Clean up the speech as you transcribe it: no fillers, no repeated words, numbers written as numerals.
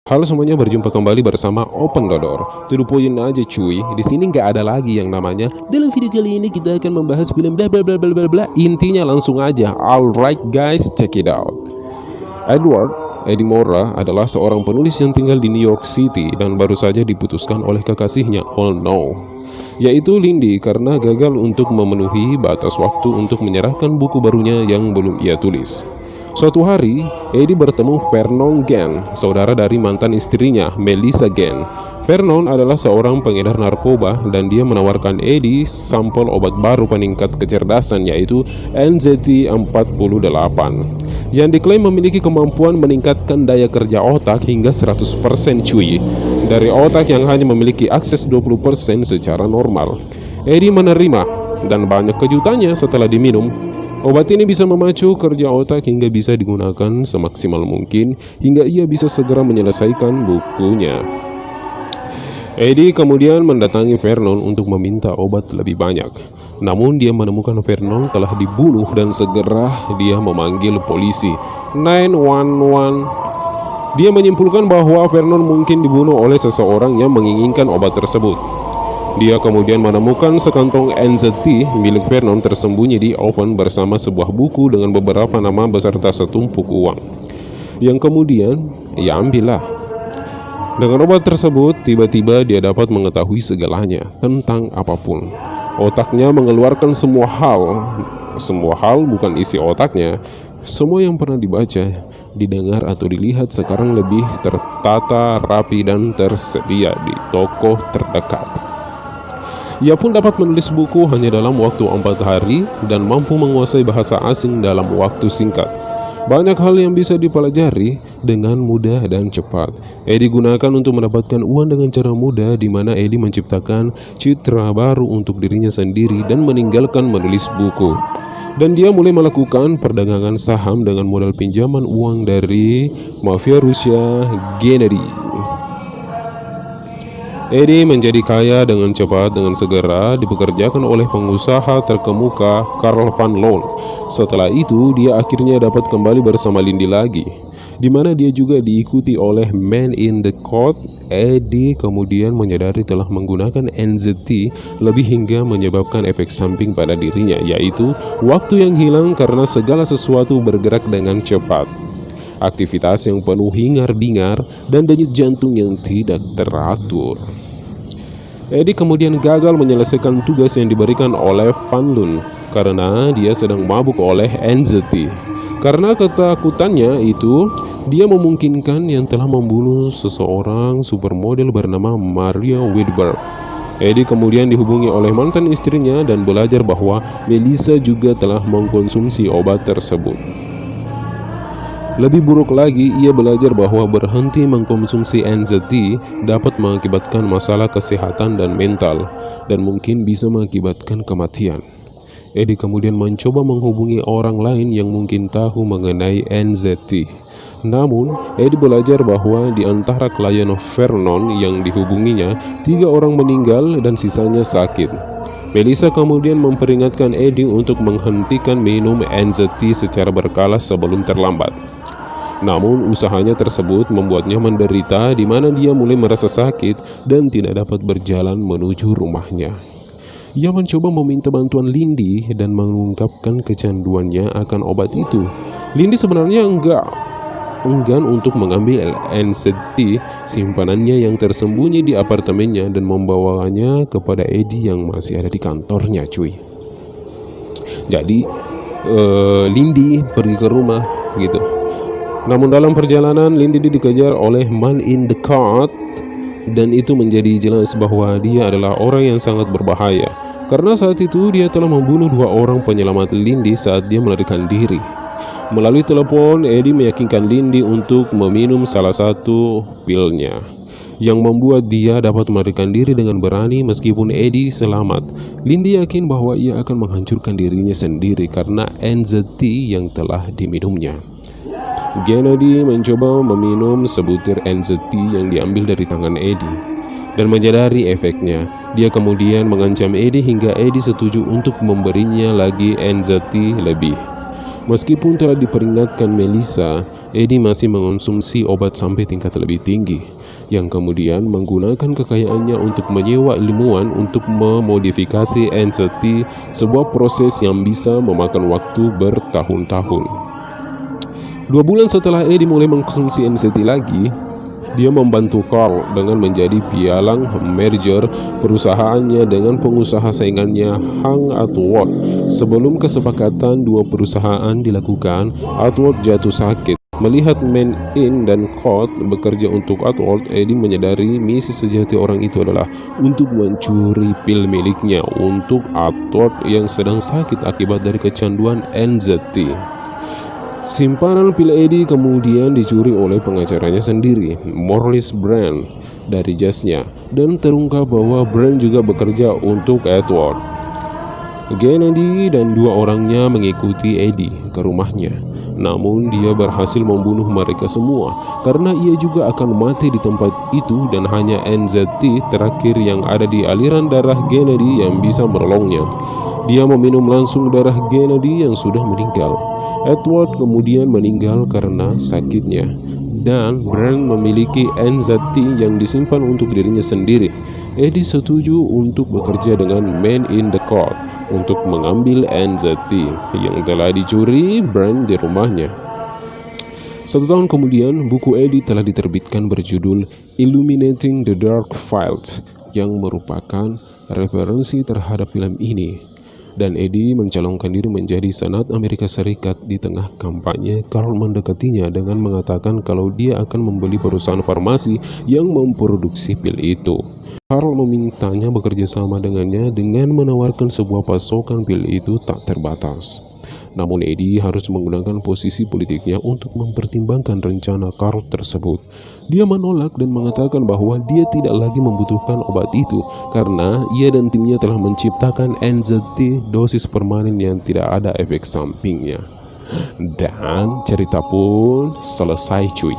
Halo semuanya, berjumpa kembali bersama Open Dodor. To the point aja cuy, di sini nggak ada lagi yang namanya dalam video kali ini kita akan membahas film bla bla bla bla bla bla. Intinya langsung aja. Alright guys, check it out. Edward Eddie Mora adalah seorang penulis yang tinggal di New York City dan baru saja diputuskan oleh kekasihnya, oh no, yaitu Lindy, karena gagal untuk memenuhi batas waktu untuk menyerahkan buku barunya yang belum ia tulis. Suatu hari, Eddie bertemu Vernon Gann, saudara dari mantan istrinya, Melissa Gann. Vernon adalah seorang pengedar narkoba dan dia menawarkan Eddie sampel obat baru peningkat kecerdasan, yaitu NZT-48, yang diklaim memiliki kemampuan meningkatkan daya kerja otak hingga 100% cuy, dari otak yang hanya memiliki akses 20% secara normal. Eddie menerima, dan banyak kejutannya setelah diminum. Obat ini bisa memacu kerja otak hingga bisa digunakan semaksimal mungkin hingga ia bisa segera menyelesaikan bukunya. Eddie kemudian mendatangi Vernon untuk meminta obat lebih banyak. Namun dia menemukan Vernon telah dibunuh dan segera dia memanggil polisi 911. Dia menyimpulkan bahwa Vernon mungkin dibunuh oleh seseorang yang menginginkan obat tersebut. Dia kemudian menemukan sekantong NZT milik Vernon tersembunyi di oven bersama sebuah buku dengan beberapa nama beserta setumpuk uang, yang kemudian ia ambillah. Dengan obat tersebut, tiba-tiba dia dapat mengetahui segalanya tentang apapun. Otaknya mengeluarkan semua hal bukan isi otaknya. Semua yang pernah dibaca, didengar atau dilihat sekarang lebih tertata, rapi, dan tersedia di toko terdekat. Ia pun dapat menulis buku hanya dalam waktu 4 hari dan mampu menguasai bahasa asing dalam waktu singkat. Banyak hal yang bisa dipelajari dengan mudah dan cepat. Eddie gunakan untuk mendapatkan uang dengan cara mudah, di mana Eddie menciptakan citra baru untuk dirinya sendiri dan meninggalkan menulis buku. Dan dia mulai melakukan perdagangan saham dengan modal pinjaman uang dari mafia Rusia Gennady. Eddie menjadi kaya dengan cepat dengan segera dipekerjakan oleh pengusaha terkemuka Karl Van Loon. Setelah itu, dia akhirnya dapat kembali bersama Lindy lagi, di mana dia juga diikuti oleh Man in the Court. Eddie kemudian menyadari telah menggunakan NZT lebih hingga menyebabkan efek samping pada dirinya, yaitu waktu yang hilang karena segala sesuatu bergerak dengan cepat. Aktivitas yang penuh hingar-bingar dan denyut jantung yang tidak teratur. Eddie kemudian gagal menyelesaikan tugas yang diberikan oleh Van Loon karena dia sedang mabuk oleh NZT. Karena ketakutannya itu, dia memungkinkan yang telah membunuh seseorang supermodel bernama Maria Widberg. Eddie kemudian dihubungi oleh mantan istrinya dan belajar bahwa Melissa juga telah mengkonsumsi obat tersebut. Lebih buruk lagi, ia belajar bahwa berhenti mengkonsumsi NZT dapat mengakibatkan masalah kesehatan dan mental, dan mungkin bisa mengakibatkan kematian. Eddie kemudian mencoba menghubungi orang lain yang mungkin tahu mengenai NZT. Namun, Eddie belajar bahwa di antara klien Vernon yang dihubunginya, 3 orang meninggal dan sisanya sakit. Melissa kemudian memperingatkan Eddie untuk menghentikan minum NZT secara berkala sebelum terlambat. Namun usahanya tersebut membuatnya menderita, di mana dia mulai merasa sakit dan tidak dapat berjalan menuju rumahnya. Ia mencoba meminta bantuan Lindy dan mengungkapkan kecanduannya akan obat itu. Lindy sebenarnya enggan untuk mengambil NZT simpanannya yang tersembunyi di apartemennya dan membawanya kepada Eddie yang masih ada di kantornya cuy. Jadi Lindy pergi ke rumah gitu. Namun dalam perjalanan, Lindy dikejar oleh Man in the Court, dan itu menjadi jelas bahwa dia adalah orang yang sangat berbahaya. Karena saat itu dia telah membunuh 2 orang penyelamat Lindy saat dia melarikan diri. Melalui telepon, Eddie meyakinkan Lindy untuk meminum salah satu pilnya, yang membuat dia dapat melarikan diri dengan berani meskipun Eddie selamat. Lindy yakin bahwa ia akan menghancurkan dirinya sendiri karena NZT yang telah diminumnya. Gennady mencoba meminum sebutir NZT yang diambil dari tangan Eddie dan menyadari efeknya. Dia kemudian mengancam Eddie hingga Eddie setuju untuk memberinya lagi NZT lebih. Meskipun telah diperingatkan Melissa, Eddie masih mengonsumsi obat sampai tingkat lebih tinggi, yang kemudian menggunakan kekayaannya untuk menyewa ilmuwan untuk memodifikasi NZT, sebuah proses yang bisa memakan waktu bertahun-tahun. 2 bulan setelah Eddie mulai mengkonsumsi NZT lagi, dia membantu Carl dengan menjadi pialang merger perusahaannya dengan pengusaha saingannya Hank Atwood. Sebelum kesepakatan dua perusahaan dilakukan, Atwood jatuh sakit. Melihat Man In dan Code bekerja untuk Atwood, Eddie menyadari misi sejati orang itu adalah untuk mencuri pil miliknya untuk Atwood yang sedang sakit akibat dari kecanduan NZT. Simpanan pil Eddie kemudian dicuri oleh pengacaranya sendiri, Morris Brand, dari jasnya, dan terungkap bahwa Brand juga bekerja untuk Edward. Kennedy dan 2 orangnya mengikuti Eddie ke rumahnya, namun dia berhasil membunuh mereka semua karena ia juga akan mati di tempat itu dan hanya NZT terakhir yang ada di aliran darah Kennedy yang bisa menolongnya. Dia meminum langsung darah Kennedy yang sudah meninggal. Edward kemudian meninggal karena sakitnya, dan Brand memiliki NZT yang disimpan untuk dirinya sendiri. Eddie setuju untuk bekerja dengan Man in the Code untuk mengambil NZT yang telah dicuri Brand di rumahnya. 1 tahun kemudian, buku Eddie telah diterbitkan berjudul Illuminating the Dark Files, yang merupakan referensi terhadap film ini. Dan Eddie mencalonkan diri menjadi Senat Amerika Serikat di tengah kampanye. Carl mendekatinya dengan mengatakan kalau dia akan membeli perusahaan farmasi yang memproduksi pil itu. Carl memintanya bekerja sama dengannya dengan menawarkan sebuah pasokan pil itu tak terbatas. Namun Eddie harus menggunakan posisi politiknya untuk mempertimbangkan rencana Carl tersebut. Dia menolak dan mengatakan bahwa dia tidak lagi membutuhkan obat itu karena ia dan timnya telah menciptakan NZT dosis permanen yang tidak ada efek sampingnya. Dan cerita pun selesai, cuy.